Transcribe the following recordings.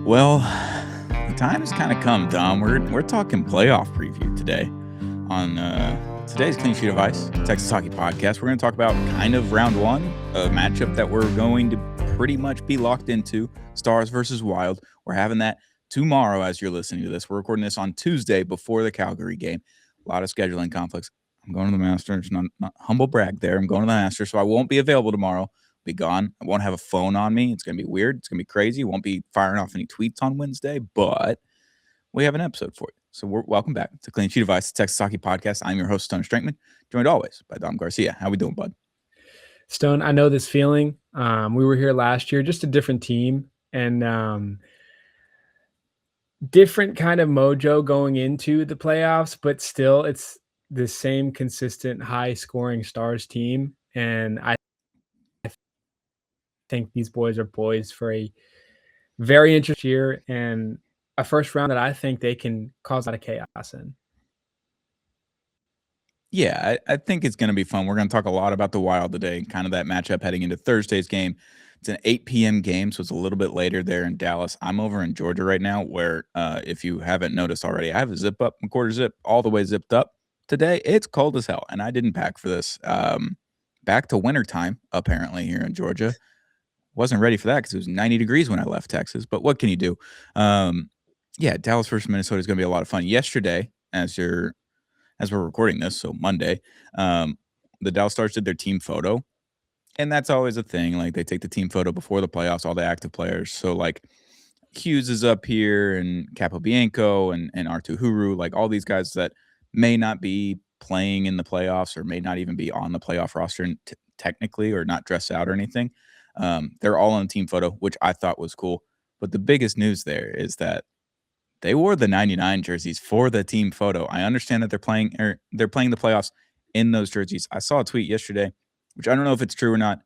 Well, the time has kind of come, Dom. We're talking playoff preview today on today's Clean Sheet of Ice, Texas Hockey Podcast. We're going to talk about kind of round one, a matchup that we're going to pretty much be locked into, Stars versus Wild. We're having that tomorrow as you're listening to this. We're recording this on Tuesday before the Calgary game. A lot of scheduling conflicts. I'm going to the Masters, not humble brag there. I'm going to the Masters, so I won't be available tomorrow. Be gone. I won't have a phone on me. It's going to be weird. It's going to be crazy. Won't be firing off any tweets on Wednesday, but we have an episode for you. So welcome back to Clean Sheet of Ice, Texas Hockey Podcast. I'm your host, Stone Strankman, joined always by Dom Garcia. How we doing, bud? Stone, I know this feeling. We were here last year, just a different team and different kind of mojo going into the playoffs, but still it's the same consistent high-scoring Stars team, and I think these boys are poised for a very interesting year and a first round that I think they can cause a lot of chaos in. Yeah, I think it's going to be fun. We're going to talk a lot about the Wild today, kind of that matchup heading into Thursday's game. It's an 8 p.m. game, so it's a little bit later there in Dallas. I'm over in Georgia right now, where if you haven't noticed already, I have a zip up, a quarter zip, all the way zipped up. Today, it's cold as hell, and I didn't pack for this. Back to wintertime, apparently, here in Georgia. Wasn't ready for that because it was 90 degrees when I left Texas, but what can you do? Yeah, Dallas versus Minnesota is going to be a lot of fun. Yesterday, as we're recording this, so Monday, the Dallas Stars did their team photo, and that's always a thing. Like, they take the team photo before the playoffs, all the active players. So, like, Hughes is up here, and Capobianco, and Arttu Huru, like, all these guys that may not be playing in the playoffs or may not even be on the playoff roster technically, or not dressed out or anything. They're all on a team photo, which I thought was cool. But the biggest news there is that they wore the 99 jerseys for the team photo. I understand that they're playing the playoffs in those jerseys. I saw a tweet yesterday, which I don't know if it's true or not,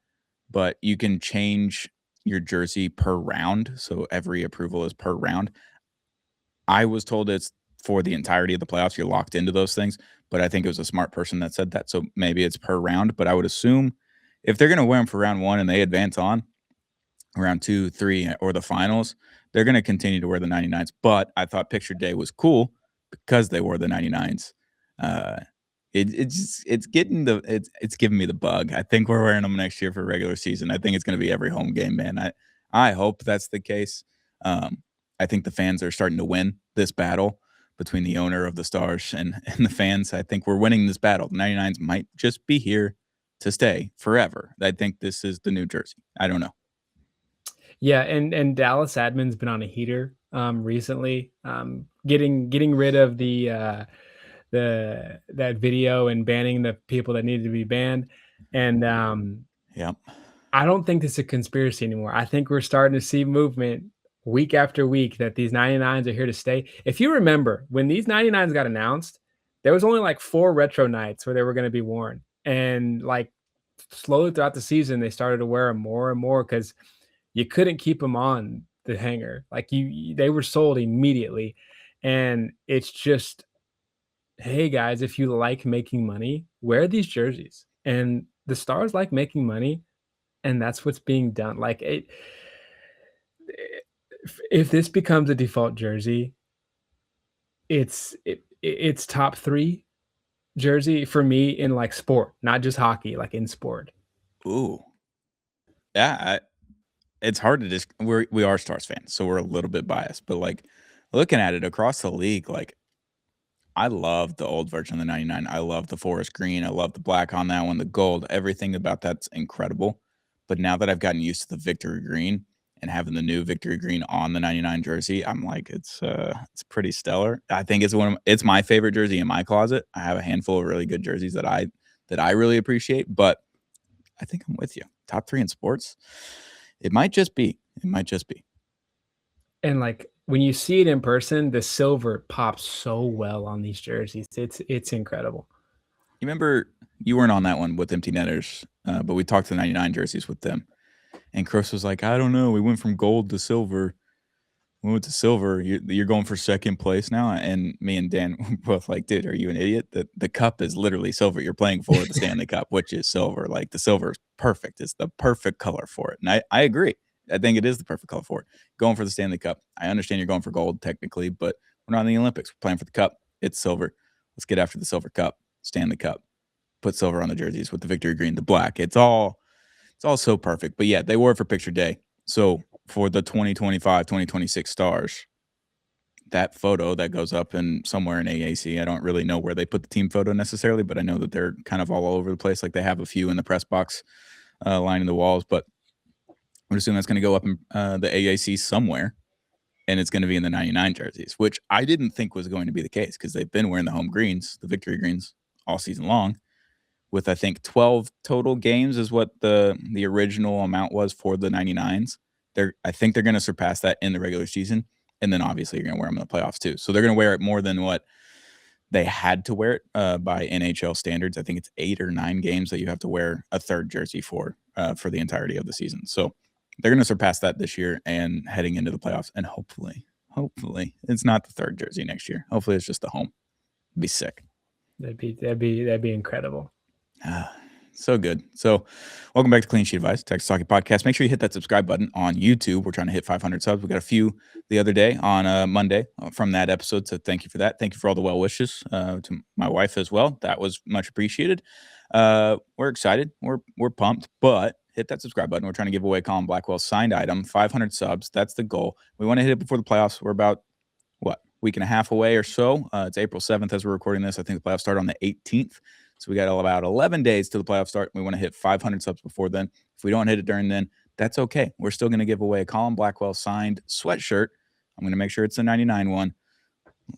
but you can change your jersey per round. So every approval is per round. I was told it's for the entirety of the playoffs. You're locked into those things, but I think it was a smart person that said that. So maybe it's per round, but I would assume if they're going to wear them for round one and they advance on round 2, 3, or the finals, they're going to continue to wear the 99s. But I thought picture day was cool because they wore the 99s. It's giving me the bug. I think we're wearing them next year for regular season. I think it's going to be every home game, man. I hope that's the case. I think the fans are starting to win this battle between the owner of the Stars and the fans. I think we're winning this battle. The 99s might just be here to stay forever. I think this is the new jersey. I don't know. Yeah, and Dallas admin's been on a heater recently, getting rid of that video and banning the people that needed to be banned. And yeah, I don't think this is a conspiracy anymore. I think we're starting to see movement week after week that these 99s are here to stay. If you remember, when these 99s got announced, there was only like 4 retro nights where they were going to be worn. And like slowly throughout the season, they started to wear them more and more because you couldn't keep them on the hanger. Like they were sold immediately. And it's just, hey guys, if you like making money, wear these jerseys. And the Stars like making money, and that's what's being done. Like if this becomes a default jersey, it's top 3 jersey for me in like sport, not just hockey, like in sport. Ooh. Yeah, it's hard to just we are Stars fans, so we're a little bit biased, but like looking at it across the league, like I love the old version of the 99. I love the forest green. I love the black on that one, the gold. Everything about that's incredible. But now that I've gotten used to the victory green and having the new victory green on the 99 jersey, I'm like, it's pretty stellar. I think it's my favorite jersey in my closet. I have a handful of really good jerseys that I really appreciate, but I think I'm with you. Top 3 in sports. It might just be. And like when you see it in person, the silver pops so well on these jerseys. It's incredible. You remember you weren't on that one with Empty Netters, but we talked to the 99 jerseys with them. And Chris was like, I don't know. We went from gold to silver. We went to silver. You're going for second place now. And me and Dan were both like, dude, are you an idiot? The cup is literally silver. You're playing for the Stanley Cup, which is silver. Like the silver is perfect. It's the perfect color for it. And I agree. I think it is the perfect color for it. Going for the Stanley Cup. I understand you're going for gold technically, but we're not in the Olympics. We're playing for the cup. It's silver. Let's get after the silver cup, Stanley Cup. Put silver on the jerseys with the victory green, the black. It's all so perfect. But yeah, they wore it for picture day. So for the 2025, 2026 stars, that photo that goes up in somewhere in AAC, I don't really know where they put the team photo necessarily, but I know that they're kind of all over the place. Like they have a few in the press box lining the walls, but I would assume that's going to go up in the AAC somewhere, and it's going to be in the 99 jerseys, which I didn't think was going to be the case because they've been wearing the home greens, the victory greens, all season long. With I think 12 total games is what the original amount was for the 99s. I think they're going to surpass that in the regular season, and then obviously you're going to wear them in the playoffs too. So they're going to wear it more than what they had to wear it by NHL standards. I think it's 8 or 9 games that you have to wear a third jersey for the entirety of the season. So they're going to surpass that this year and heading into the playoffs. And hopefully it's not the third jersey next year. Hopefully it's just the home. It'd be sick. That'd be incredible. So good. So welcome back to Clean Sheet Advice, Texas Hockey Podcast. Make sure you hit that subscribe button on YouTube. We're trying to hit 500 subs. We got a few the other day on Monday from that episode. So thank you for that. Thank you for all the well wishes to my wife as well. That was much appreciated. We're excited. We're pumped, but hit that subscribe button. We're trying to give away Colin Blackwell's signed item, 500 subs. That's the goal. We want to hit it before the playoffs. We're about, week and a half away or so. It's April 7th as we're recording this. I think the playoffs start on the 18th. So we got about 11 days to the playoff start. We want to hit 500 subs before then. If we don't hit it during then, that's okay. We're still going to give away a Colin Blackwell signed sweatshirt. I'm going to make sure it's the 99 one.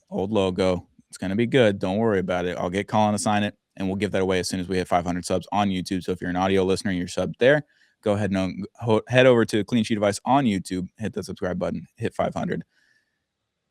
Old logo. It's going to be good. Don't worry about it. I'll get Colin to sign it, and we'll give that away as soon as we hit 500 subs on YouTube. So if you're an audio listener and you're subbed there, go ahead and head over to Clean Sheet Advice on YouTube, hit the subscribe button, hit 500.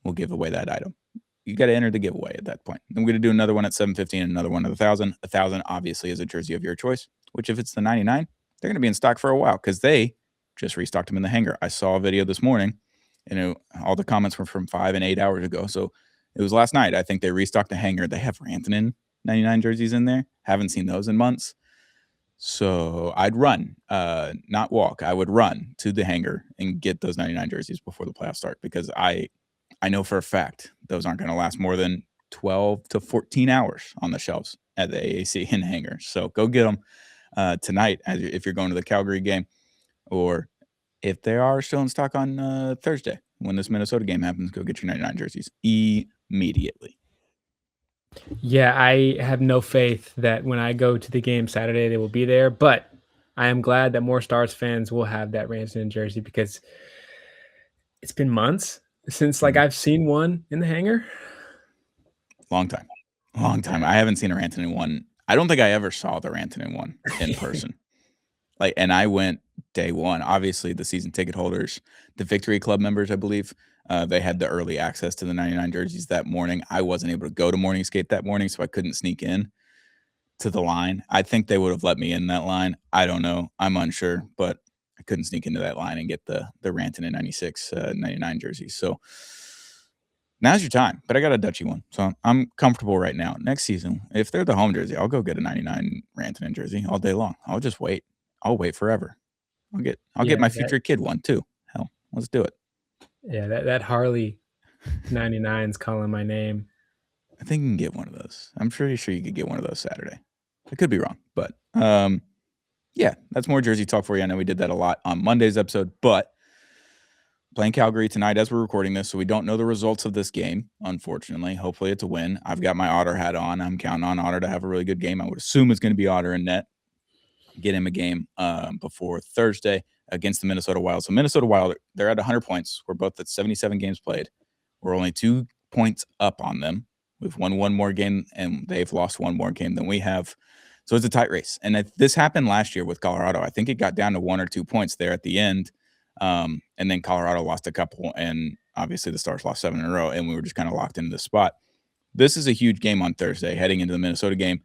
We'll give away that item. You got to enter the giveaway at that point. Then we're going to do another one at 715 and another one at 1,000. 1,000 obviously is a jersey of your choice, which if it's the 99, they're going to be in stock for a while because they just restocked them in the hangar. I saw a video this morning, and all the comments were from 5 and 8 hours ago. So it was last night. I think they restocked the hangar. They have Rantanen 99 jerseys in there. Haven't seen those in months. So I'd run, not walk. I would run to the hangar and get those 99 jerseys before the playoffs start because I know for a fact those aren't going to last more than 12 to 14 hours on the shelves at the AAC in hangar. So go get them tonight if you're going to the Calgary game, or if they are still in stock on Thursday when this Minnesota game happens, go get your 99 jerseys immediately. Yeah, I have no faith that when I go to the game Saturday, they will be there, but I am glad that more Stars fans will have that Rantanen jersey because it's been months since I've seen one in the hangar. Long time. I haven't seen a Rantanen one. I don't think I ever saw the Rantanen one in person. And I went day one. Obviously, the season ticket holders, the Victory Club members, I believe, they had the early access to the 99 jerseys that morning. I wasn't able to go to morning skate that morning, so I couldn't sneak in to the line. I think they would have let me in that line. I don't know. I'm unsure, but I couldn't sneak into that line and get the Rantanen 96, 99 jerseys. So now's your time, but I got a Dutchy one, so I'm comfortable right now. Next season, if they're the home jersey, I'll go get a 99 Rantanen jersey all day long. I'll just wait. I'll wait forever. I'll get my future kid one too. Hell, let's do it. Yeah, that Harley 99's calling my name. I think you can get one of those. I'm pretty sure you could get one of those Saturday. I could be wrong, but yeah, that's more jersey talk for you. I know we did that a lot on Monday's episode, but playing Calgary tonight as we're recording this, so we don't know the results of this game, unfortunately. Hopefully it's a win. I've got my Otter hat on. I'm counting on Otter to have a really good game. I would assume it's going to be Otter in net. Get him a game before Thursday against the Minnesota Wild. So Minnesota Wild, they're at 100 points. We're both at 77 games played. We're only 2 points up on them. We've won one more game, and they've lost one more game than we have. So it's a tight race. And this happened last year with Colorado. I think it got down to 1 or 2 points there at the end. And then Colorado lost a couple, and obviously the Stars lost 7 in a row, and we were just kind of locked into the spot. This is a huge game on Thursday, heading into the Minnesota game.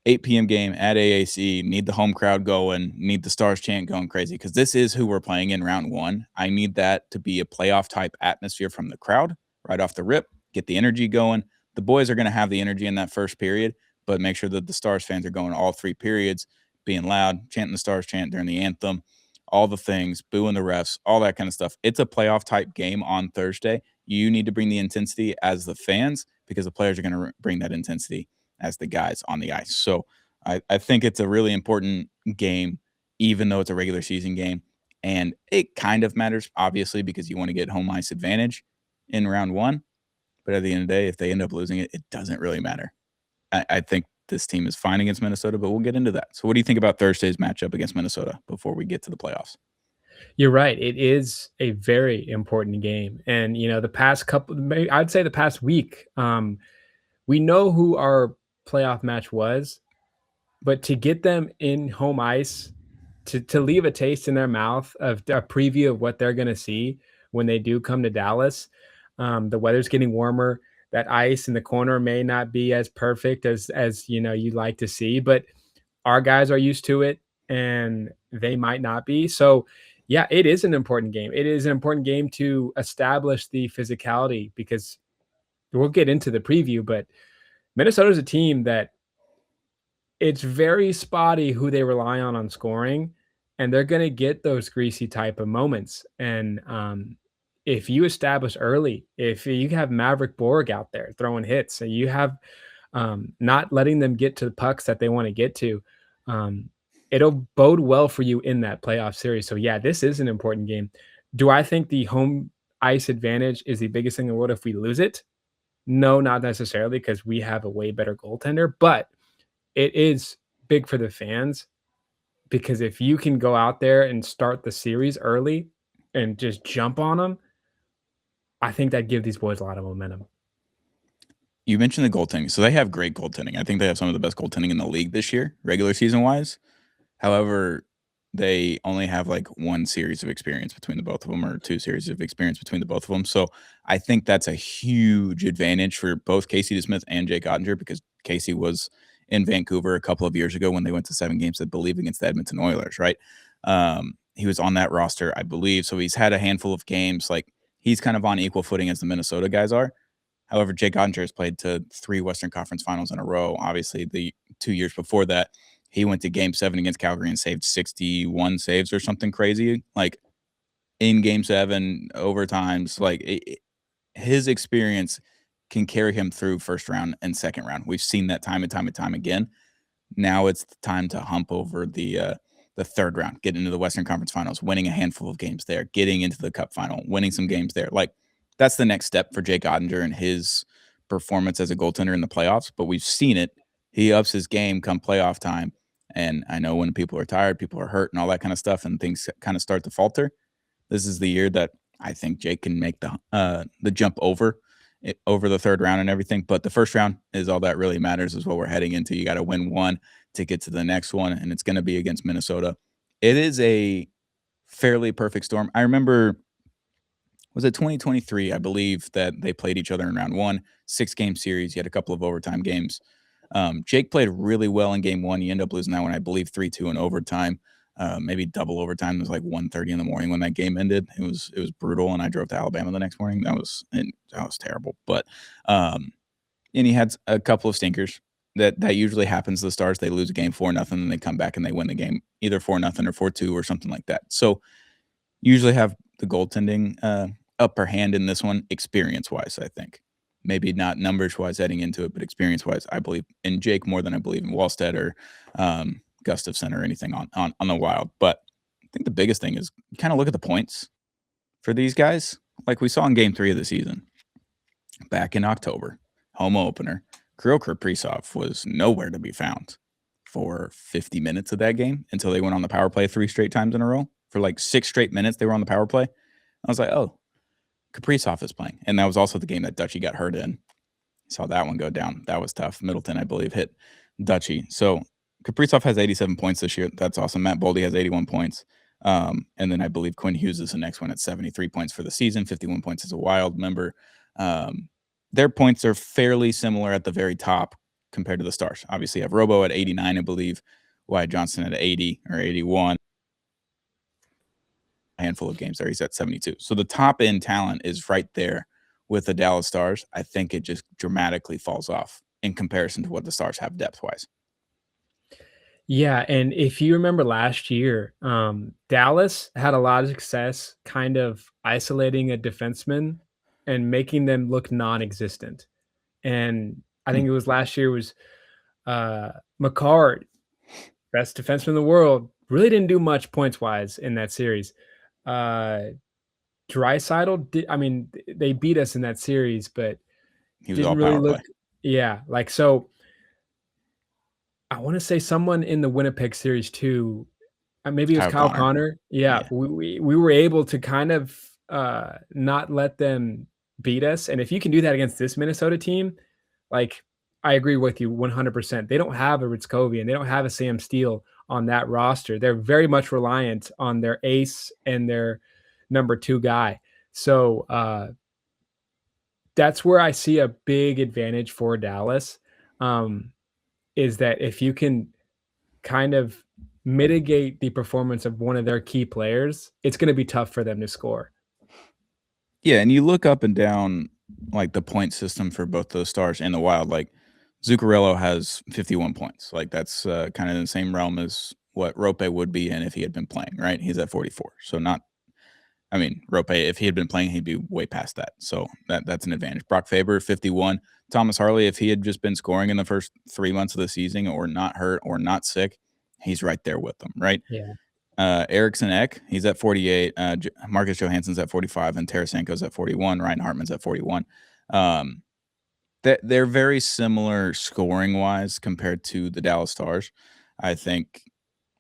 8 p.m. game at AAC. Need the home crowd going. Need the Stars chant going crazy because this is who we're playing in round one. I need that to be a playoff type atmosphere from the crowd right off the rip. Get the energy going. The boys are going to have the energy in that first period, but make sure that the Stars fans are going all 3 periods, being loud, chanting the Stars chant during the anthem. all the things, booing the refs, all that kind of stuff. It's a playoff type game on Thursday. You need to bring the intensity as the fans because the players are going to bring that intensity as the guys on the ice. So I think it's a really important game, even though it's a regular season game. And it kind of matters, obviously, because you want to get home ice advantage in round one. But at the end of the day, if they end up losing it, it doesn't really matter. I think this team is fine against Minnesota, but we'll get into that. So, what do you think about Thursday's matchup against Minnesota before we get to the playoffs? You're right. It is a very important game. And, the past couple, I'd say the past week, we know who our playoff match was, but to get them in home ice, to leave a taste in their mouth of a preview of what they're going to see when they do come to Dallas. The weather's getting warmer. That ice in the corner may not be as perfect as you'd like to see, but our guys are used to it, and they might not be. So, yeah, it is an important game. It is an important game to establish the physicality because we'll get into the preview, but Minnesota's a team that it's very spotty who they rely on scoring, and they're gonna get those greasy type of moments, and, if you establish early, if you have Maverick Borg out there throwing hits, and you have, not letting them get to the pucks that they wanna get to, um, it'll bode well for you in that playoff series, so, yeah, this is an important game. Do I think the home ice advantage is the biggest thing in the world if we lose it? No, not necessarily, because we have a way better goaltender, but it is big for the fans because if you can go out there and start the series early and just jump on them, I think that give these boys a lot of momentum. You mentioned the goaltending. So, they have great goaltending. I think they have some of the best goaltending in the league this year, regular season wise. However, they only have like one series of experience between the both of them, or two series of experience between the both of them. So I think that's a huge advantage for both Casey DeSmith and Jake Ottinger because Casey was in Vancouver a couple of years ago when they went to 7 games, I believe, against the Edmonton Oilers, right? He was on that roster, I believe. So he's had a handful of games. Like he's kind of on equal footing as the Minnesota guys are. However, Jake Ottinger has played to 3 Western Conference Finals in a row. Obviously, the 2 years before that, he went to Game 7 against Calgary and saved 61 saves or something crazy, like in Game 7 overtimes. Like his experience can carry him through first round and second round. We've seen that time and time and time again. Now it's time to hump over the third round, get into the Western Conference Finals, winning a handful of games there, getting into the Cup final, winning some games there. Like that's the next step for Jake Ottinger and his performance as a goaltender in the playoffs. But we've seen it. He ups his game come playoff time. And I know when people are tired, people are hurt and all that kind of stuff, and things kind of start to falter. This is the year that I think Jake can make the jump over over the third round and everything. But the first round is all that really matters, is what we're heading into. You got to win one to get to the next one, and it's going to be against Minnesota. It is a fairly perfect storm. I remember, was it 2023? I believe that they played each other in round one, 6 game series. You had a couple of overtime games. Jake played really well in game one. He ended up losing that one, I believe, 3-2 in overtime. Maybe double overtime. It was like 1:30 in the morning when that game ended. It was brutal, and I drove to Alabama the next morning. That was terrible. But and he had a couple of stinkers. That usually happens to the Stars. They lose a game 4-0, and they come back and they win the game either 4-0 or 4-2 or something like that. So usually have the goaltending upper hand in this one, experience wise. I think maybe not numbers wise heading into it, but experience wise, I believe in Jake more than I believe in Wallstead or Gustafson or anything on the Wild. But I think the biggest thing is you kind of look at the points for these guys, like we saw in Game 3 of the season back in October, home opener. Kirill Kaprizov was nowhere to be found for 50 minutes of that game until they went on the power play 3 straight times in a row. For like 6 straight minutes, they were on the power play. I was like, oh, Kaprizov is playing. And that was also the game that Dutchy got hurt in. Saw that one go down. That was tough. Middleton, I believe, hit Dutchy. So Kaprizov has 87 points this year. That's awesome. Matt Boldy has 81 points. And then I believe Quinn Hughes is the next one at 73 points for the season, 51 points as a Wild member. Their points are fairly similar at the very top compared to the Stars. Obviously, you have Robo at 89, I believe, Wyatt Johnston at 80 or 81. A handful of games there, he's at 72. So the top end talent is right there with the Dallas Stars. I think it just dramatically falls off in comparison to what the Stars have depth wise. Yeah, and if you remember last year, Dallas had a lot of success kind of isolating a defenseman and making them look non-existent. And I Hmm. think it was last year was uh McCart, best defenseman in the world, really didn't do much points wise in that series. Uh Draisaitl did, I mean, they beat us in that series, but He was all didn't really power look, play. yeah, like so I want to say someone in the Winnipeg series too. Maybe it was Kyle Kyle Connor. Connor. Yeah, Yeah. we were able to kind of, not let them beat us, and if you can do that against this Minnesota team, like, I agree with you 100%. They don't have a Ritzkovian, they don't have a Sam Steele on that roster. They're very much reliant on their ace and their number 2 guy. So, that's where I see a big advantage for Dallas, um, is that if you can kind of mitigate the performance of one of their key players, it's gonna be tough for them to score. Yeah, and you look up and down, like, the point system for both those stars in the Wild, like, Zuccarello has 51 points, like, that's, kinda in the same realm as what Rope would be in if he had been playing, right? He's at 44, so not I mean, Rope, if he had been playing, he'd be way past that, so that's an advantage. Brock Faber, 51. Thomas Harley, if he had just been scoring in the first 3 months of the season or not hurt or not sick, he's right there with them, right? Yeah, Eriksson Ek, he's at 48. Marcus Johansson's at 45, and Tarasenko's at 41. Ryan Hartman's at 41. Um, they're very similar scoring wise compared to the Dallas Stars. I think,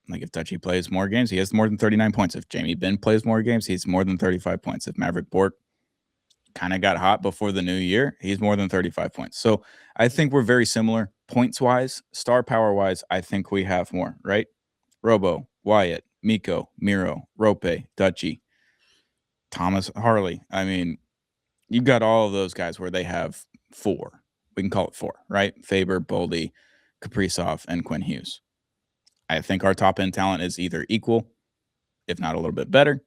like, if Dutchy plays more games, he has more than 39 points. If Jamie Benn plays more games, he's more than 35 points. If Maverick Bork kind of got hot before the new year, he's more than 35 points. So I think we're very similar points wise, star power wise. I think we have more, right? Robo, Wyatt, Miko, Miro, Rope, Dutchy, Thomas Harley. I mean, you got all of those guys where they have four. We can call it four, right? Faber, Boldy, Kaprizov, and Quinn Hughes. I think our top end talent is either equal, if not a little bit better.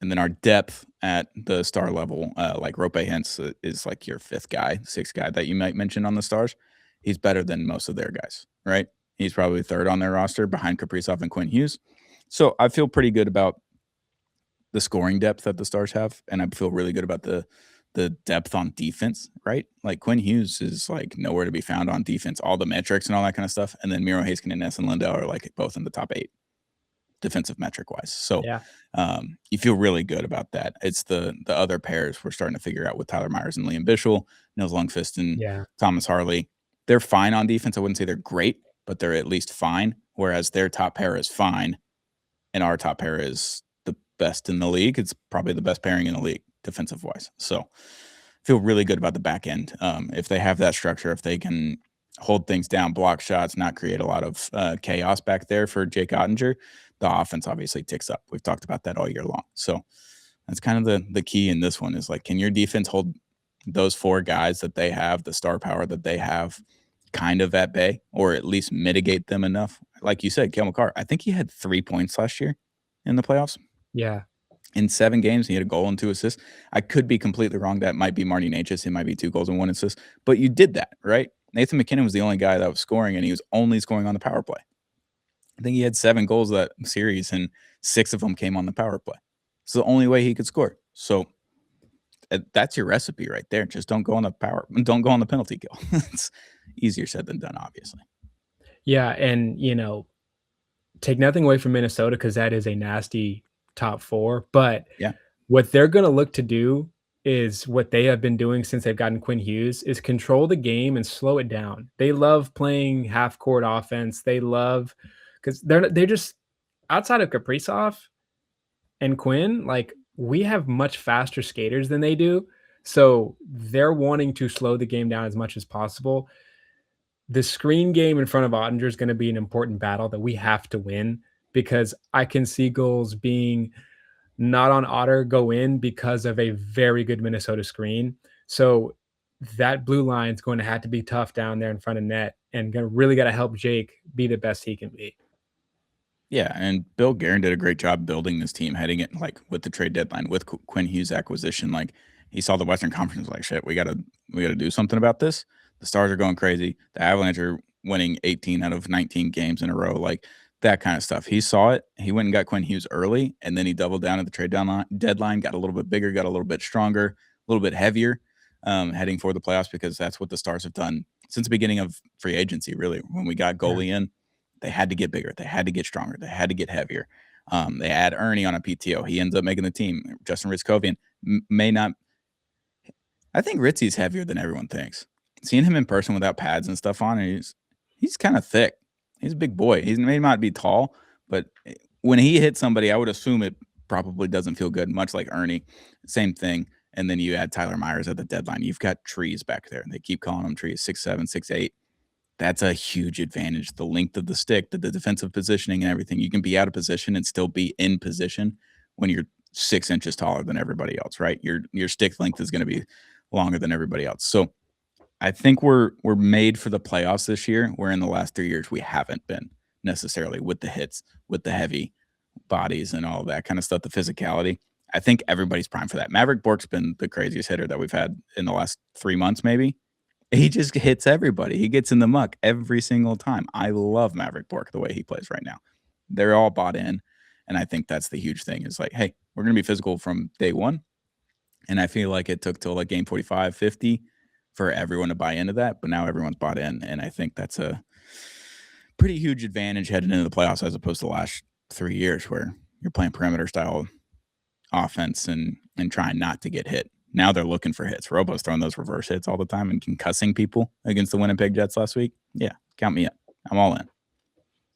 And then our depth at the star level, like Rope Hens is like your fifth guy, sixth guy that you might mention on the Stars. He's better than most of their guys, right? He's probably third on their roster behind Kaprizov and Quinn Hughes. So I feel pretty good about the scoring depth that the Stars have, and I feel really good about the depth on defense, right? Like Quinn Hughes is like nowhere to be found on defense, all the metrics and all that kind of stuff. And then Miro Heiskanen and Essen Lindell are like both in the top 8 defensive metric wise. So yeah, you feel really good about that. It's the other pairs we're starting to figure out with Tyler Myers and Liam Bichel, Nils Lundqvist and yeah, Thomas Harley. They're fine on defense. I wouldn't say they're great, but they're at least fine. Whereas their top pair is fine, and our top pair is the best in the league. It's probably the best pairing in the league defensive wise. So feel really good about the back end. If they have that structure, if they can hold things down, block shots, not create a lot of chaos back there for Jake Ottinger, the offense obviously ticks up. We've talked about that all year long. So that's kind of the key in this one is like, can your defense hold those four guys that they have, the star power that they have, kind of at bay, or at least mitigate them enough? Like you said, Cale Makar, I think he had 3 points last year in the playoffs. yeah, In 7 games, he had a goal and 2 assists. I could be completely wrong. That might be Marty Necas. It might be 2 goals and 1 assist. But you did that, right? Nathan McKinnon was the only guy that was scoring, and he was only scoring on the power play. I think he had 7 goals that series, and 6 of them came on the power play. It's the only way he could score. So that's your recipe right there. Just don't go on the penalty kill. It's easier said than done, obviously. yeah, and, take nothing away from Minnesota because that is a nasty top 4, but Yeah. what they're gonna look to do is what they have been doing since they've gotten Quinn Hughes, is control the game and slow it down. They love playing half court offense. They love because they're just outside of Kaprizov and Quinn, like, we have much faster skaters than they do, so they're wanting to slow the game down as much as possible. The screen game in front of Ottinger is gonna be an important battle that we have to win because I can see goals being not on Otter go in because of a very good Minnesota screen. So that blue line is going to have to be tough down there in front of net and gonna really got to help Jake be the best he can be. Yeah, and Bill Guerin did a great job building this team heading it like with the trade deadline with Quinn Hughes acquisition. Like he saw the Western Conference like shit. We gotta do something about this. The Stars are going crazy. The Avalanche are winning 18 out of 19 games in a row, like that kind of stuff. He saw it. He went and got Quinn Hughes early, and then he doubled down at the deadline, got a little bit bigger, got a little bit stronger, a little bit heavier, heading for the playoffs, because that's what the Stars have done since the beginning of free agency, really. When we got Yeah. goalie in, they had to get bigger, they had to get stronger, they had to get heavier. They add Ernie on a PTO. He ends up making the team. Justin Rizkovian may not. I think Ritzy's heavier than everyone thinks. Seeing him in person without pads and stuff on, he's kind of thick. He's a big boy. He may not be tall, but when he hits somebody, I would assume it probably doesn't feel good, much like Ernie. Same thing. And then you add Tyler Myers at the deadline. You've got trees back there. They keep calling them trees, 6'7", 6'8". That's a huge advantage. The length of the stick, the defensive positioning and everything. You can be out of position and still be in position when you're 6 inches taller than everybody else, right? Your stick length is going to be longer than everybody else. So I think we're made for the playoffs this year, where in the last 3 years we haven't been necessarily, with the hits, with the heavy bodies and all that kind of stuff, the physicality. I think everybody's primed for that. Maverick Bork's been the craziest hitter that we've had in the last 3 months, maybe. He just hits everybody. He gets in the muck every single time. I love Maverick Bork the way he plays right now. They're all bought in, and I think that's the huge thing, is like, hey, we're going to be physical from day one. And I feel like it took till like game 45, 50 for everyone to buy into that, but now everyone's bought in, and I think that's a pretty huge advantage heading into the playoffs, as opposed to the last 3 years where you're playing perimeter style offense and trying not to get hit. Now they're looking for hits. Robo's throwing those reverse hits all the time and concussing people against the Winnipeg Jets last week. Yeah, count me in. I'm all in.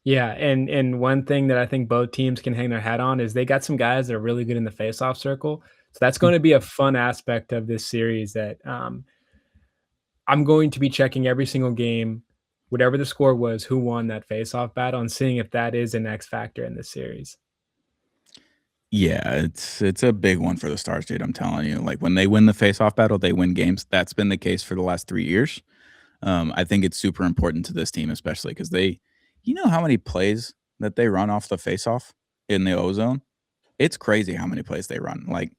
Yeah, and one thing that I think both teams can hang their hat on is they got some guys that are really good in the faceoff circle. So that's going to be a fun aspect of this series that I'm going to be checking every single game, whatever the score was, who won that faceoff battle, and seeing if that is an X factor in this series. Yeah, it's a big one for the Stars, dude. I'm telling you. Like, when they win the faceoff battle, they win games. That's been the case for the last 3 years. I think it's super important to this team, especially because you know how many plays that they run off the faceoff in the O-zone? It's crazy how many plays they run. Like,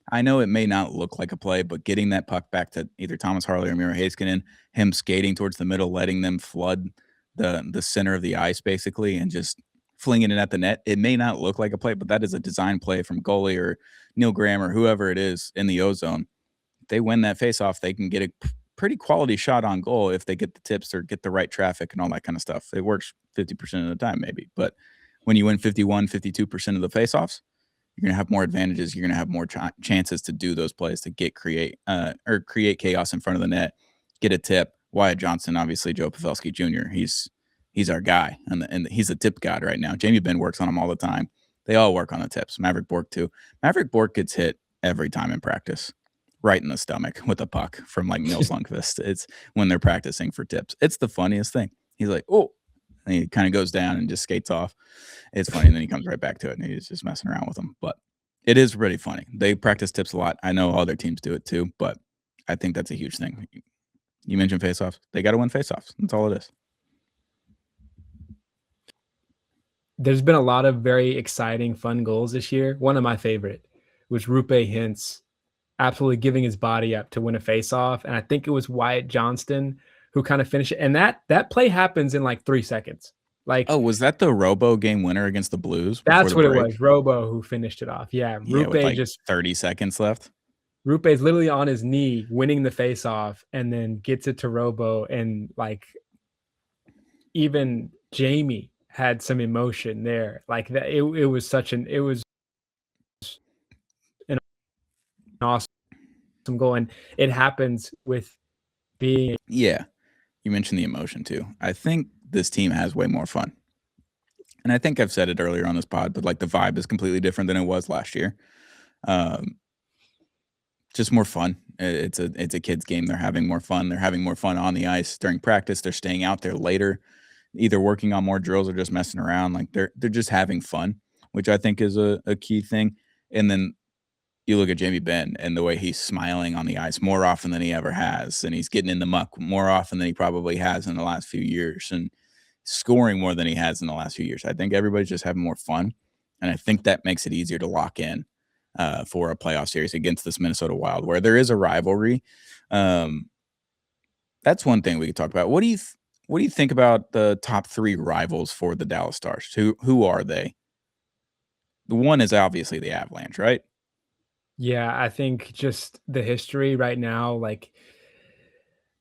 I know it may not look like a play, but getting that puck back to either Thomas Harley or Miro Heiskanen, him skating towards the middle, letting them flood the center of the ice basically, and just flinging it at the net. It may not look like a play, but that is a design play from goalie or Neil Graham or whoever it is in the O-zone. If they win that faceoff, they can get a pretty quality shot on goal if they get the tips or get the right traffic and all that kind of stuff. It works 50% of the time, maybe. But when you win 51, 52% of the faceoffs, you're going to have more advantages. You're going to have more chances to do those plays to create chaos in front of the net, get a tip. Wyatt Johnson, obviously, Joe Pavelski Jr. He's our guy, and he's a tip god right now. Jamie Benn works on him all the time. They all work on the tips. Maverick Bork too. Maverick Bork gets hit every time in practice, right in the stomach with a puck from like Nils Lundqvist. It's when they're practicing for tips. It's the funniest thing. He's like, oh, and he kind of goes down and just skates off. It's funny. And then he comes right back to it, and he's just messing around with them. But it is really funny. They practice tips a lot. I know other teams do it too, but I think that's a huge thing. You mentioned faceoffs. They got to win faceoffs. That's all it is. There's been a lot of very exciting, fun goals this year. One of my favorite was Rupe Hintz absolutely giving his body up to win a faceoff, and I think it was Wyatt Johnston who kind of finished it. And that play happens in like 3 seconds. Oh, Like, was that the Robo game winner against the Blues before that's the what it break? was. Robo who finished it off. Yeah, Yeah, Rupe with like just 30 seconds left. Rupe's literally on his knee winning the faceoff and then gets it to Robo, and like even Jamie had some emotion there. Like that it was an awesome goal, and it happens with being Yeah, you mentioned the emotion too. I think this team has way more fun. And I think I've said it earlier on this pod, but like the vibe is completely different than it was last year. Um, just more fun. It's a kids game. They're having more fun. They're having more fun on the ice during practice. They're staying out there later, either working on more drills or just messing around. Like they're just having fun, which I think is a key thing. And then you look at Jamie Benn and the way he's smiling on the ice more often than he ever has, and he's getting in the muck more often than he probably has in the last few years, and scoring more than he has in the last few years. I think everybody's just having more fun, and I think that makes it easier to lock in for a playoff series against this Minnesota Wild, where there is a rivalry. That's one thing we could talk about. What do you think about the top 3 rivals for the Dallas Stars? Who are they? The one is obviously the Avalanche, right? Yeah, I think just the history right now, like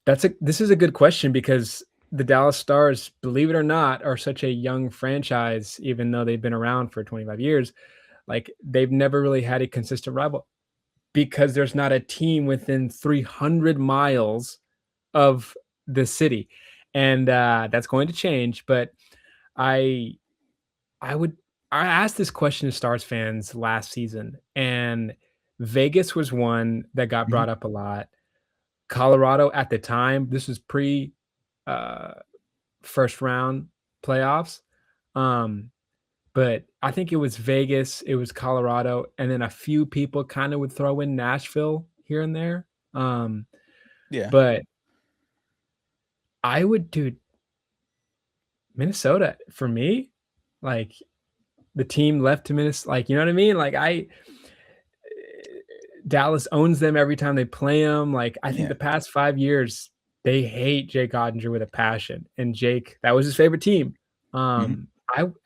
this is a good question because the Dallas Stars, believe it or not, are such a young franchise, even though they've been around for 25 years. Like they've never really had a consistent rival because there's not a team within 300 miles of the city. And that's going to change. But I I would I asked this question to Stars fans last season, and Vegas was one that got Mhm. brought up a lot. Colorado at the time, this was pre uh, first round playoffs. Um, but I think it was Vegas, it was Colorado, and then a few people kind of would throw in Nashville here and there. Um, Yeah. but I would do Minnesota for me. Like the team left to Minnesota, like you know what I mean? Like I Dallas owns them every time they play them. Like I think Yeah. the past 5 years they hate Jake Ottinger with a passion, and Jake that was his favorite team. Mhm.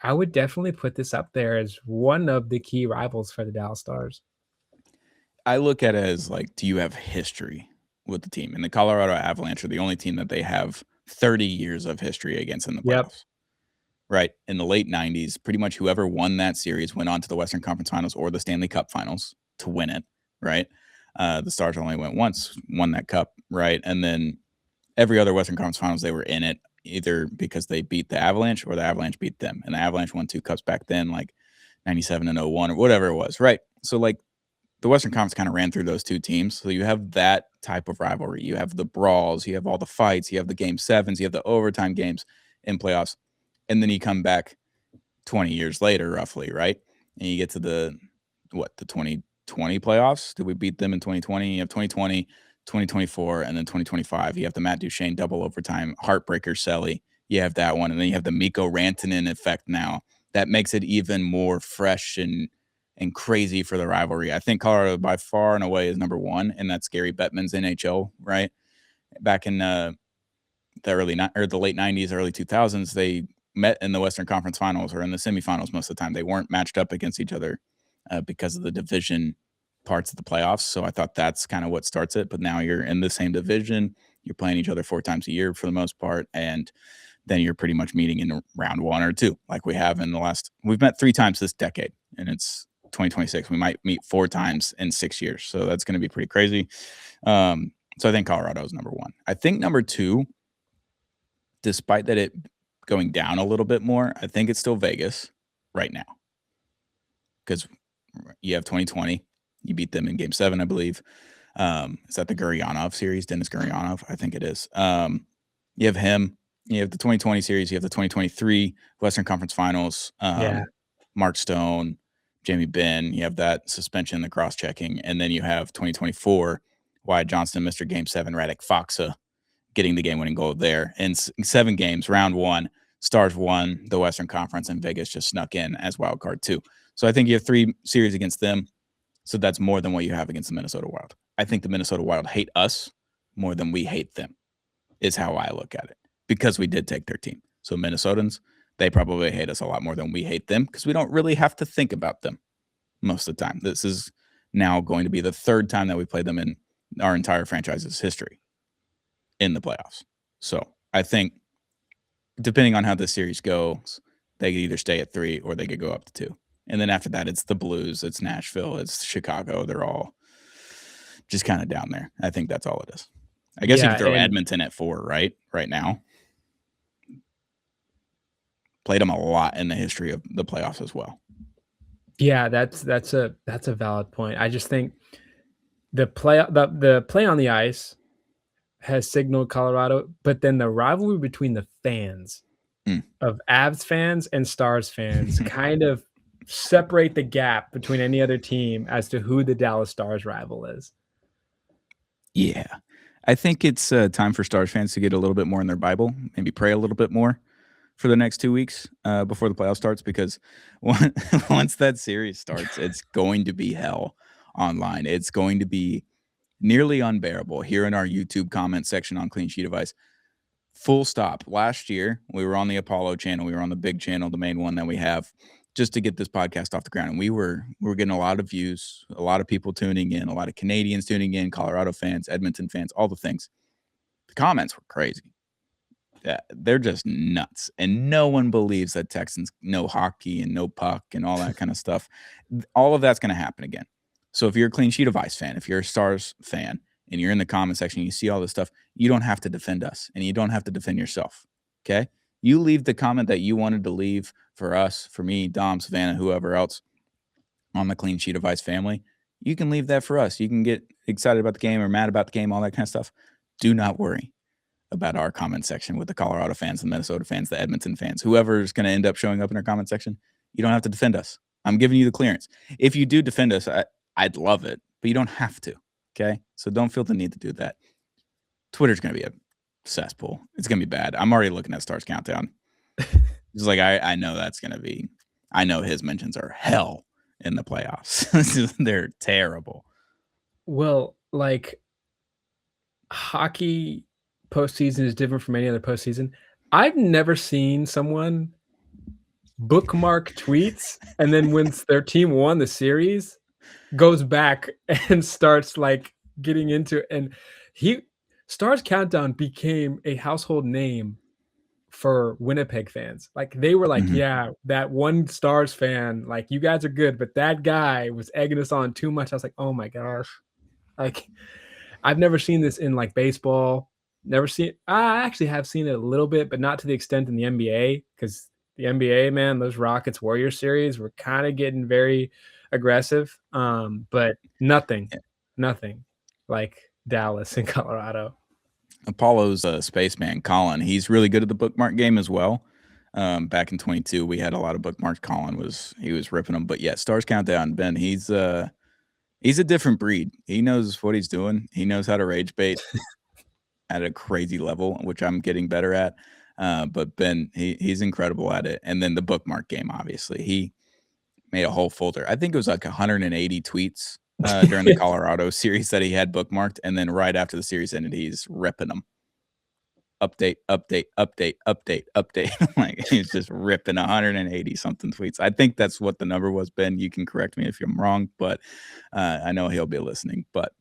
I would definitely put this up there as one of the key rivals for the Dallas Stars. I look at it as, like, do you have history with the team? And the Colorado Avalanche are the only team that they have 30 years of history against in the Yep. playoffs, right? In the late '90s, pretty much whoever won that series went on to the Western Conference Finals or the Stanley Cup Finals to win it, right? The Stars only went once, won that cup, right? And then every other Western Conference Finals, they were in it either because they beat the Avalanche or the Avalanche beat them. And the Avalanche won 2 cups back then, like 97 and '01 or whatever it was, right? So, like, the Western Conference kind of ran through those 2 teams. So you have that type of rivalry. You have the brawls, you have all the fights, you have the game sevens, you have the overtime games in playoffs. And then you come back 20 years later, roughly, right? And you get to the 2020 playoffs. Did we beat them in 2020? You have 2020, 2024, and then 2025. You have the Matt Duchene double overtime heartbreaker Selly. You have that one. And then you have the Mikko Rantanen effect now. That makes it even more fresh and crazy for the rivalry. I think Colorado by far and away is number one, and that's Gary Bettman's NHL, right? Back in the late '90s, early 2000s, they met in the Western Conference Finals or in the semifinals most of the time. They weren't matched up against each other because of the division parts of the playoffs. So I thought that's kind of what starts it. But now you're in the same division. You're playing each other 4 times a year for the most part, and then you're pretty much meeting in round 1 or 2, like we have in the last. We've met 3 times this decade, and it's 2026. We might meet 4 times in 6 years, so that's going to be pretty crazy. So I think Colorado is number one. I think number two, despite that it going down a little bit more, I think it's still Vegas right now because you have 2020. You beat them in Game 7, I believe. Is that the Guryanov series? Dennis Guryanov? I think it is. You have him. You have the 2020 series. You have the 2023 Western Conference Finals. Yeah. Mark Stone, Jamie Benn. You have that suspension, the cross checking. And then you have 2024, Wyatt Johnston, Mr. Game 7, Radek Faksa getting the game winning goal there. In 7 games, round 1, Stars won the Western Conference, and Vegas just snuck in as wild card 2. So I think you have 3 series against them. So that's more than what you have against the Minnesota Wild. I think the Minnesota Wild hate us more than we hate them, is how I look at it, because we did take their team. So Minnesotans, they probably hate us a lot more than we hate them because we don't really have to think about them most of the time. This is now going to be the 3rd time that we played them in our entire franchise's history in the playoffs. So I think depending on how this series goes, they could either stay at 3 or they could go up to 2. And then after that, it's the Blues, it's Nashville, it's Chicago. They're all just kind of down there. I think that's all it is. I guess you Yeah, could throw and Edmonton at 4, right? Right now. Played them a lot in the history of the playoffs as well. yeah, that's a valid point. I just think the play on the ice has signaled Colorado, but then the rivalry between the fans Mm. of Avs fans and Stars fans kind of separate the gap between any other team as to who the Dallas Stars rival is. Yeah. I think it's time for Stars fans to get a little bit more in their Bible, maybe pray a little bit more for the next 2 weeks before the playoff starts, because once that series starts, it's going to be hell online. It's going to be nearly unbearable here in our YouTube comment section on Clean Sheet of Ice. Full stop. Last year, we were on the Apollo channel. We were on the big channel, the main one that we have, just to get this podcast off the ground. And we were getting a lot of views, a lot of people tuning in, a lot of Canadians tuning in, Colorado fans, Edmonton fans, all the things. The comments were crazy. Yeah, they're just nuts. And no one believes that Texans know hockey and no puck and all that kind of stuff. All of that's going to happen again. So if you're a Clean Sheet of Ice fan, if you're a Stars fan, and you're in the comment section, you see all this stuff, you don't have to defend us and you don't have to defend yourself. Okay. You leave the comment that you wanted to leave for us, for me, Dom, Savannah, whoever else on the Clean Sheet of Ice family. You can leave that for us. You can get excited about the game or mad about the game, all that kind of stuff. Do not worry about our comment section with the Colorado fans, the Minnesota fans, the Edmonton fans, whoever's going to end up showing up in our comment section. You don't have to defend us. I'm giving you the clearance. If you do defend us, I'd love it, but you don't have to. Okay. So don't feel the need to do that. Twitter's going to be a cesspool. It's going to be bad. I'm already looking at Stars Countdown. Just like I know that's going to be, I know his mentions are hell in the playoffs. They're terrible. Well, like hockey postseason is different from any other postseason. I've never seen someone bookmark tweets and then when their team won the series, goes back and starts like getting into and Stars Countdown became a household name for Winnipeg fans. Like they were like, yeah, that one Stars fan, like you guys are good, but that guy was egging us on too much. I was like, oh my gosh. Like I've never seen this in like baseball. Never seen I actually have seen it a little bit, but not to the extent in the NBA, because the NBA, man, those Rockets Warriors series were kind of getting very aggressive. But nothing like Dallas and Colorado. Apollo's spaceman, Colin, he's really good at the bookmark game as well. Back in 22, we had a lot of bookmarks. Colin was ripping them. But yeah, Stars Countdown, Ben, he's a different breed. He knows what he's doing. He knows how to rage bait at a crazy level, which I'm getting better at. But Ben, he's incredible at it. And then the bookmark game, obviously. He made a whole folder. I think it was like 180 tweets during the Colorado series that he had bookmarked. And then right after the series ended, he's ripping them. Update. Like he's just ripping 180 something tweets. I think that's what the number was, Ben. You can correct me if I'm wrong, but I know he'll be listening. But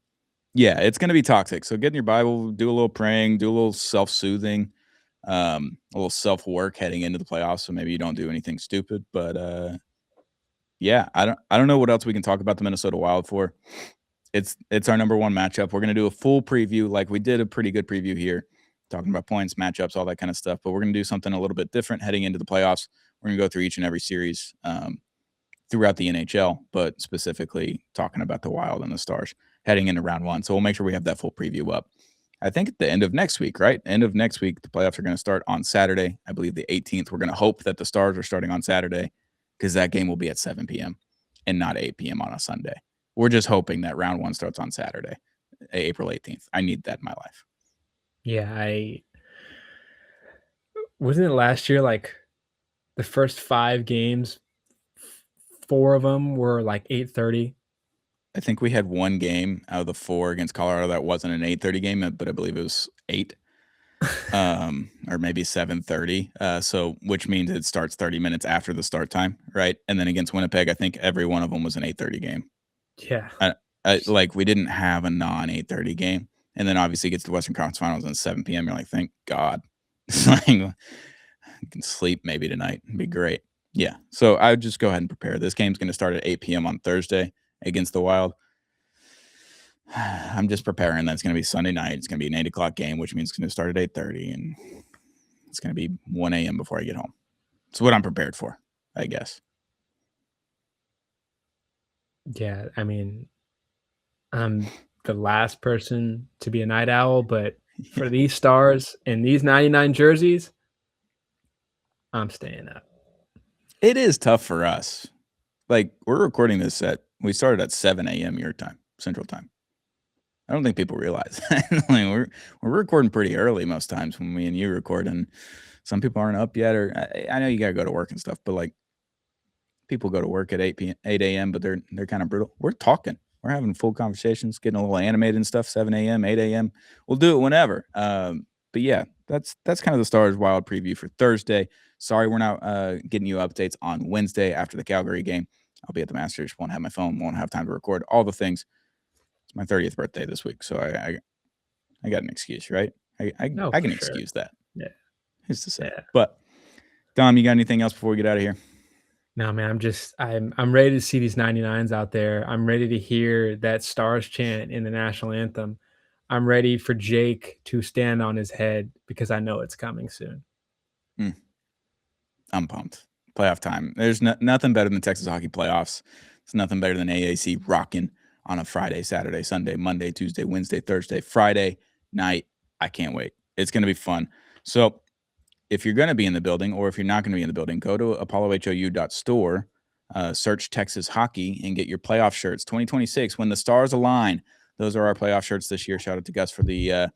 yeah, it's going to be toxic. So get in your Bible, do a little praying, do a little self-soothing, a little self-work heading into the playoffs. So maybe you don't do anything stupid, but yeah, I don't know what else we can talk about the Minnesota Wild for. It's our number one matchup. We're going to do a full preview, like we did a pretty good preview here, talking about points, matchups, all that kind of stuff. But we're going to do something a little bit different heading into the playoffs. We're going to go through each and every series throughout the NHL, but specifically talking about the Wild and the Stars heading into round one. So we'll make sure we have that full preview up. I think at the end of next week, right? End of next week, the playoffs are going to start on Saturday. I believe the 18th. We're going to hope that the Stars are starting on Saturday, because that game will be at 7 p.m. and not 8 p.m. on a Sunday. We're just hoping that round one starts on Saturday, April 18th. I need that in my life. Yeah, wasn't it last year, like the first 5 games, 4 of them were like 8:30? I think we had one game out of the 4 against Colorado that wasn't an 8:30 game, but I believe it was 8. Or maybe 7:30. So which means it starts 30 minutes after the start time, right? And then against Winnipeg, I think every one of them was an 8:30 game. Yeah. Like we didn't have a non 8:30 game. And then obviously it gets to the Western Conference Finals at 7 p.m. You're like, thank God. Like, you can sleep maybe tonight. It'd be great. Yeah. So I would just go ahead and prepare. This game's going to start at 8 p.m. on Thursday against the Wild. I'm just preparing that it's going to be Sunday night. It's going to be an 8 o'clock game, which means it's going to start at 8:30, and it's going to be 1 a.m. before I get home. It's what I'm prepared for, I guess. Yeah, I mean, I'm the last person to be a night owl, but for these Stars and these 99 jerseys, I'm staying up. It is tough for us. Like, we're recording this we started at 7 a.m. your time, Central Time. I don't think people realize that. Like, we're recording pretty early most times when me and you record, and some people aren't up yet. Or I know you gotta go to work and stuff, but like people go to work at 8 a.m., but they're kind of brutal. We're talking. We're having full conversations, getting a little animated and stuff. 7 a.m., 8 a.m. We'll do it whenever. But yeah, that's kind of the Stars Wild preview for Thursday. Sorry, we're not getting you updates on Wednesday after the Calgary game. I'll be at the Masters. Won't have my phone. Won't have time to record all the things. It's my 30th birthday this week, so I got an excuse, right? No, I for can sure. excuse that. Yeah. Who's to say? Yeah. But Dom, you got anything else before we get out of here? No, man, I'm ready to see these 99s out there. I'm ready to hear that Stars chant in the national anthem. I'm ready for Jake to stand on his head because I know it's coming soon. I'm pumped. Playoff time. There's nothing better than Texas hockey playoffs. It's nothing better than AAC rocking on a Friday, Saturday, Sunday, Monday, Tuesday, Wednesday, Thursday, Friday night. I can't wait. It's going to be fun. So if you're going to be in the building, or if you're not going to be in the building, go to apollohou.store, search Texas hockey, and get your playoff shirts. 2026, when the stars align. Those are our playoff shirts this year. Shout out to Gus for the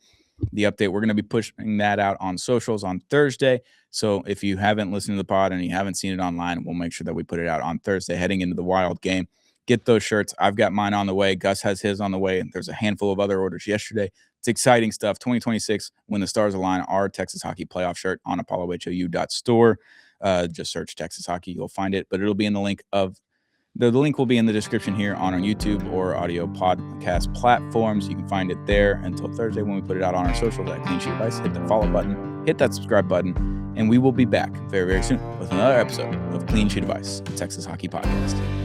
update. We're going to be pushing that out on socials on Thursday. So if you haven't listened to the pod and you haven't seen it online, we'll make sure that we put it out on Thursday heading into the Wild game. Get those shirts. I've got mine on the way. Gus has his on the way. And there's a handful of other orders yesterday. It's exciting stuff. 2026, when the stars align, our Texas hockey playoff shirt on apollohou.store. Just search Texas hockey. You'll find it, but it'll be in the link will be in the description here on our YouTube or audio podcast platforms. You can find it there until Thursday when we put it out on our socials at Clean Sheet Advice. Hit the follow button, hit that subscribe button, and we will be back very, very soon with another episode of Clean Sheet Advice, Texas Hockey Podcast.